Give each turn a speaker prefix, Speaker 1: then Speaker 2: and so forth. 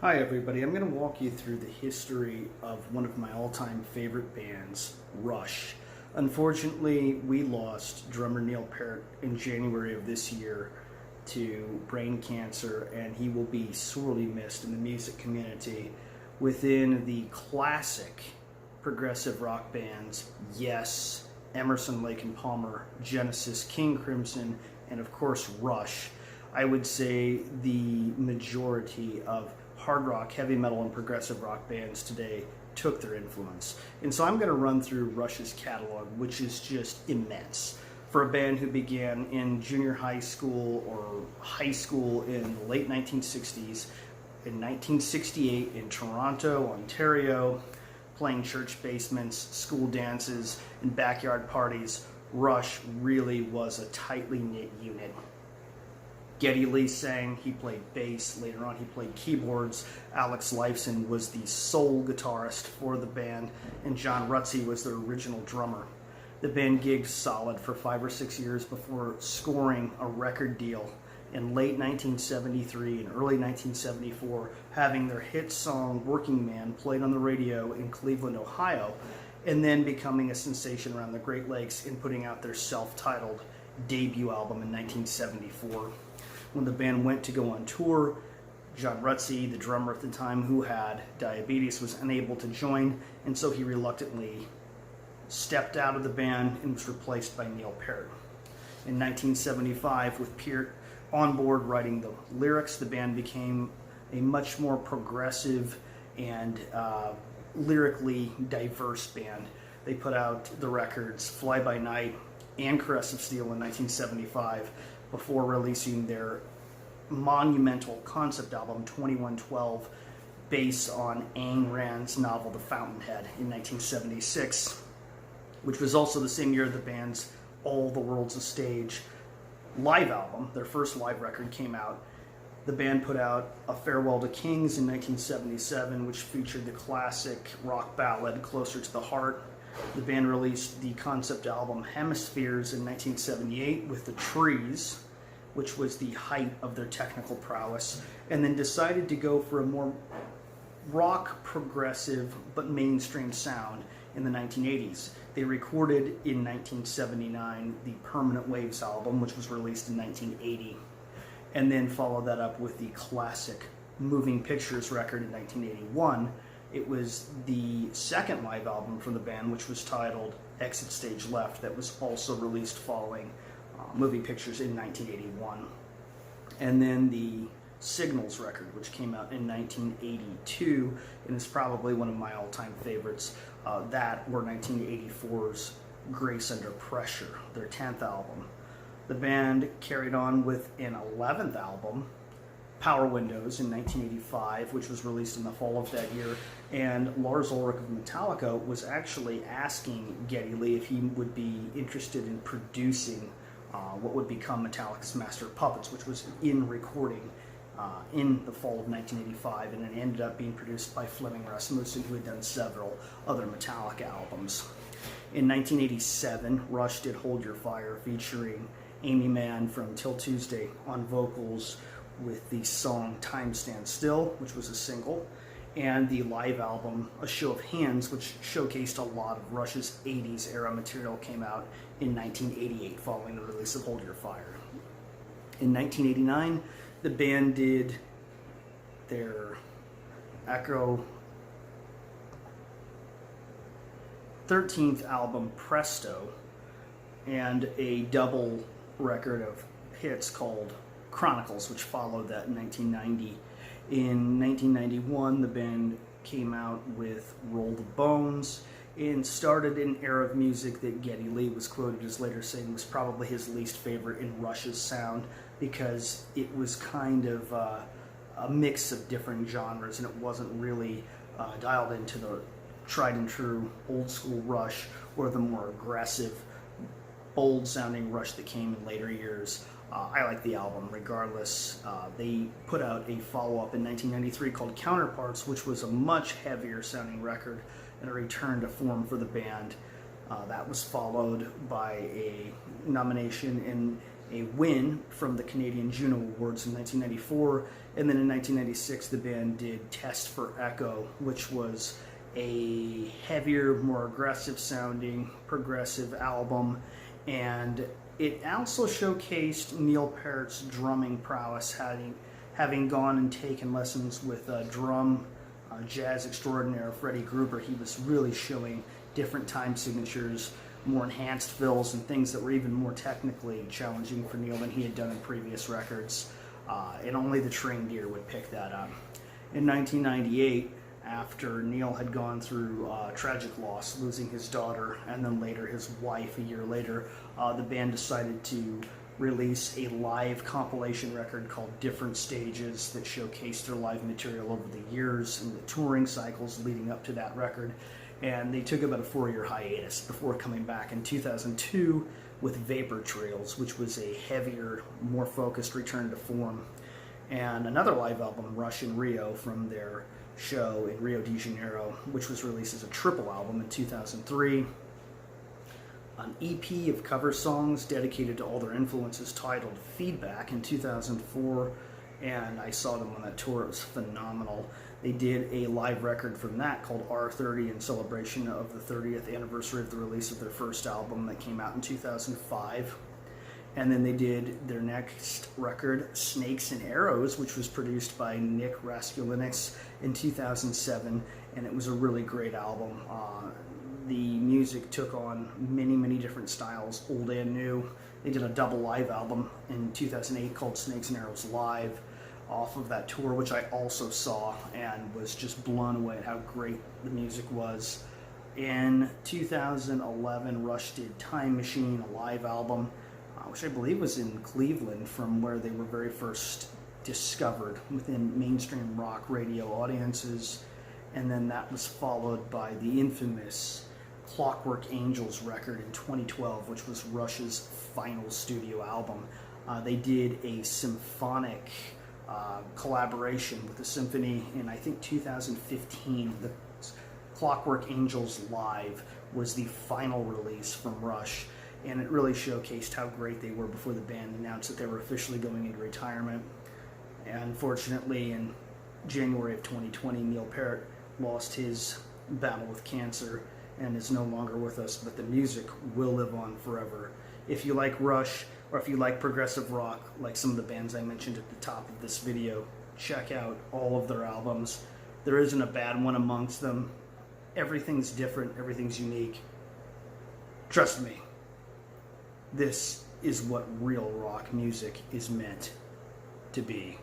Speaker 1: Hi everybody, I'm going to walk you through the history of one of my all-time favorite bands, Rush. Unfortunately, we lost drummer Neil Peart in January of this year to brain cancer, and he will be sorely missed in the music community. Within the classic progressive rock bands, Yes, Emerson, Lake and Palmer, Genesis, King Crimson, and of course Rush, I would say the majority of hard rock, heavy metal, and progressive rock bands today took their influence. And so I'm going to run through Rush's catalog, which is just immense. For a band who began in junior high school or high school in the late 1960s, in 1968 in Toronto, Ontario, playing church basements, school dances, and backyard parties, Rush really was a tightly knit unit. Geddy Lee sang, he played bass, later on he played keyboards. Alex Lifeson was the sole guitarist for the band, and John Rutsey was their original drummer. The band gigged solid for 5 or 6 years before scoring a record deal in late 1973 and early 1974, having their hit song Working Man played on the radio in Cleveland, Ohio, and then becoming a sensation around the Great Lakes in putting out their self-titled debut album in 1974. When the band went to go on tour, John Rutsey, the drummer at the time who had diabetes, was unable to join, and so he reluctantly stepped out of the band and was replaced by Neil Peart. In 1975, with Peart on board writing the lyrics, the band became a much more progressive and lyrically diverse band. They put out the records Fly By Night and Caress of Steel in 1975 before releasing their monumental concept album 2112 based on Ayn Rand's novel The Fountainhead in 1976, which was also the same year the band's All the World's a Stage live album, their first live record, came out. The band put out A Farewell to Kings in 1977, which featured the classic rock ballad Closer to the Heart. The band released the concept album Hemispheres in 1978 with The Trees, which was the height of their technical prowess, and then decided to go for a more rock progressive but mainstream sound in the 1980s. They recorded in 1979 the Permanent Waves album, which was released in 1980, and then followed that up with the classic Moving Pictures record in 1981. It was the second live album from the band, which was titled Exit Stage Left, that was also released following Moving Pictures in 1981. And then the Signals record, which came out in 1982, and is probably one of my all-time favorites. That or 1984's Grace Under Pressure, their 10th album. The band carried on with an 11th album, Power Windows, in 1985, which was released in the fall of that year, and Lars Ulrich of Metallica was actually asking Geddy Lee if he would be interested in producing what would become Metallica's Master of Puppets, which was in recording in the fall of 1985, and it ended up being produced by Flemming Rasmussen, who had done several other Metallica albums. In 1987, Rush did Hold Your Fire, featuring Amy Mann from Till Tuesday on vocals, with the song Time Stands Still, which was a single, and the live album A Show of Hands, which showcased a lot of Rush's 80s era material, came out in 1988 following the release of Hold Your Fire. In 1989, the band did their Acro 13th album Presto and a double record of hits called Chronicles, which followed that in 1990. In 1991, the band came out with Roll the Bones and started an era of music that Geddy Lee was quoted as later saying was probably his least favorite in Rush's sound, because it was kind of a mix of different genres and it wasn't really dialed into the tried and true old school Rush or the more aggressive, bold sounding Rush that came in later years. I like the album regardless. They put out a follow-up in 1993 called Counterparts, which was a much heavier sounding record and a return to form for the band. That was followed by a nomination and a win from the Canadian Juno Awards in 1994, And then in 1996, the band did Test for Echo, which was a heavier, more aggressive sounding, progressive album. And it also showcased Neil Peart's drumming prowess, having gone and taken lessons with drum jazz extraordinaire Freddie Gruber. He was really showing different time signatures, more enhanced fills, and things that were even more technically challenging for Neil than he had done in previous records. And only the trained ear would pick that up. In 1998, after Neil had gone through tragic loss, losing his daughter and then later his wife a year later, the band decided to release a live compilation record called Different Stages that showcased their live material over the years and the touring cycles leading up to that record. And they took about a 4-year hiatus before coming back in 2002 with Vapor Trails, which was a heavier, more focused return to form. And another live album, Rush in Rio, from their show in Rio de Janeiro, which was released as a triple album in 2003. An EP of cover songs dedicated to all their influences titled Feedback in 2004, and I saw them on that tour. It was phenomenal. They did a live record from that called R30 in celebration of the 30th anniversary of the release of their first album that came out in 2005. And then they did their next record, Snakes and Arrows, which was produced by Nick Raskulinecz in 2007, and it was a really great album. The music took on many, many different styles, old and new. They did a double live album in 2008 called Snakes and Arrows Live off of that tour, which I also saw and was just blown away at how great the music was. In 2011, Rush did Time Machine, a live album, which I believe was in Cleveland, from where they were very first discovered within mainstream rock radio audiences. And then that was followed by the infamous Clockwork Angels record in 2012, which was Rush's final studio album. They did a symphonic collaboration with the symphony in, I think, 2015. The Clockwork Angels Live was the final release from Rush, and it really showcased how great they were before the band announced that they were officially going into retirement. And unfortunately, in January of 2020, Neil Peart lost his battle with cancer and is no longer with us, but the music will live on forever. If you like Rush, or if you like progressive rock, like some of the bands I mentioned at the top of this video, check out all of their albums. There isn't a bad one amongst them. Everything's different, everything's unique. Trust me, this is what real rock music is meant to be.